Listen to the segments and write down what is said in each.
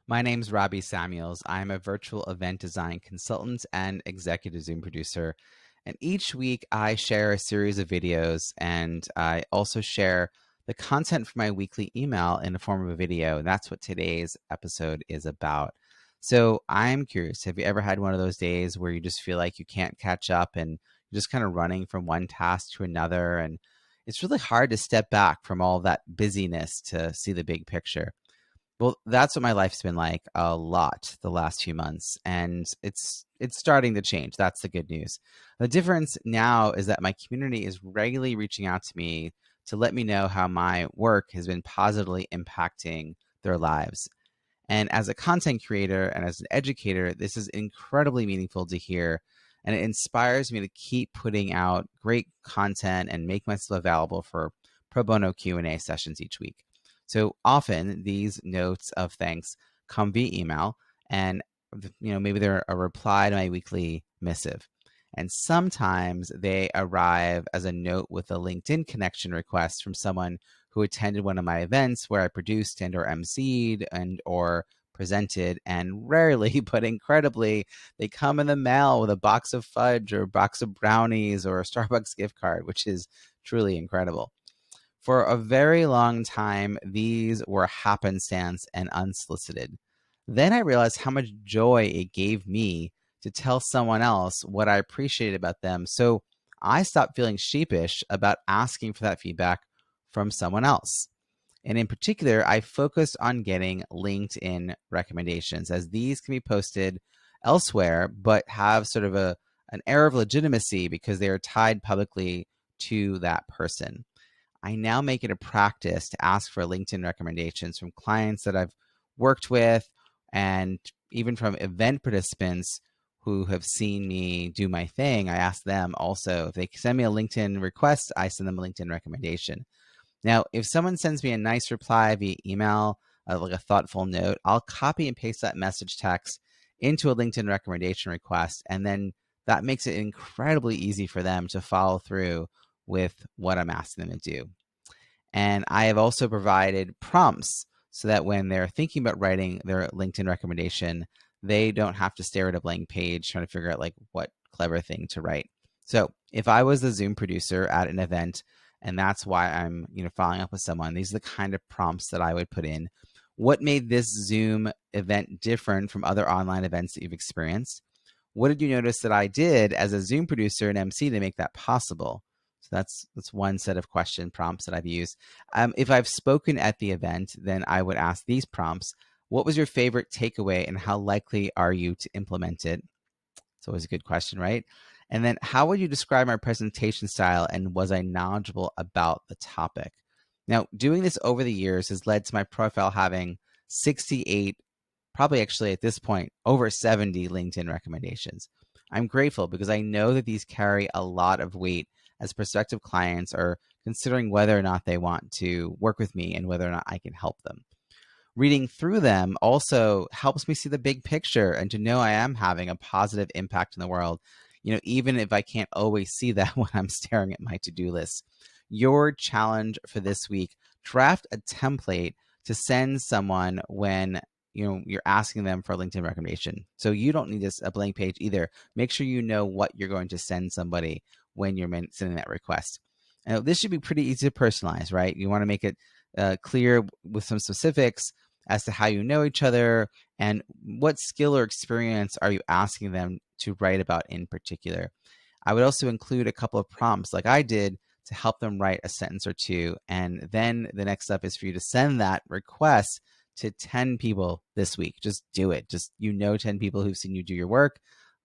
My name's Robbie Samuels. I'm a virtual event design consultant and executive Zoom producer. And each week I share a series of videos and I also share the content from my weekly email in the form of a video. And that's what today's episode is about. So I'm curious, have you ever had one of those days where you just feel like you can't catch up and you're just kind of running from one task to another? And it's really hard to step back from all that busyness to see the big picture. Well, that's what my life's been like a lot the last few months, and it's starting to change. That's the good news. The difference now is that my community is regularly reaching out to me to let me know how my work has been positively impacting their lives. And as a content creator and as an educator, this is incredibly meaningful to hear, and it inspires me to keep putting out great content and make myself available for pro bono Q&A sessions each week. So often these notes of thanks come via email, and maybe they're a reply to my weekly missive. And sometimes they arrive as a note with a LinkedIn connection request from someone who attended one of my events where I produced and or emceed and or presented. And rarely, but incredibly, they come in the mail with a box of fudge or a box of brownies or a Starbucks gift card, which is truly incredible. For a very long time, these were happenstance and unsolicited. Then I realized how much joy it gave me to tell someone else what I appreciated about them. So I stopped feeling sheepish about asking for that feedback from someone else. And in particular, I focused on getting LinkedIn recommendations, as these can be posted elsewhere, but have sort of an air of legitimacy because they are tied publicly to that person. I now make it a practice to ask for LinkedIn recommendations from clients that I've worked with and even from event participants who have seen me do my thing. I ask them also if they send me a LinkedIn request, I send them a LinkedIn recommendation. Now, if someone sends me a nice reply via email, like a thoughtful note, I'll copy and paste that message text into a LinkedIn recommendation request. And then that makes it incredibly easy for them to follow through with what I'm asking them to do. And I have also provided prompts so that when they're thinking about writing their LinkedIn recommendation, they don't have to stare at a blank page trying to figure out like what clever thing to write. So if I was the Zoom producer at an event, and that's why I'm following up with someone, these are the kind of prompts that I would put in. What made this Zoom event different from other online events that you've experienced? What did you notice that I did as a Zoom producer and MC to make that possible? So that's one set of question prompts that I've used. If I've spoken at the event, then I would ask these prompts. What was your favorite takeaway and how likely are you to implement it? It's always a good question, right? And then how would you describe my presentation style and was I knowledgeable about the topic? Now, doing this over the years has led to my profile having 68, probably actually at this point, over 70 LinkedIn recommendations. I'm grateful because I know that these carry a lot of weight as prospective clients are considering whether or not they want to work with me and whether or not I can help them. Reading through them also helps me see the big picture and to know I am having a positive impact in the world, even if I can't always see that when I'm staring at my to-do list. Your challenge for this week, draft a template to send someone when you're asking them for a LinkedIn recommendation. So you don't need a blank page either. Make sure you know what you're going to send somebody when you're sending that request. Now, this should be pretty easy to personalize, right? You want to make it clear with some specifics as to how you know each other and what skill or experience are you asking them to write about in particular. I would also include a couple of prompts like I did to help them write a sentence or two. And then the next step is for you to send that request to 10 people this week. Just do it. 10 people who've seen you do your work.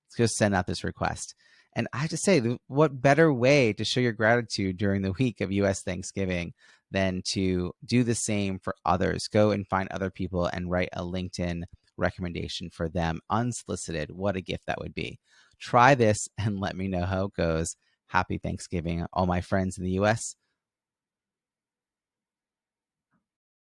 Let's just send out this request. And I have to say, what better way to show your gratitude during the week of US Thanksgiving than to do the same for others? Go and find other people and write a LinkedIn recommendation for them unsolicited. What a gift that would be. Try this and let me know how it goes. Happy Thanksgiving, all my friends in the US.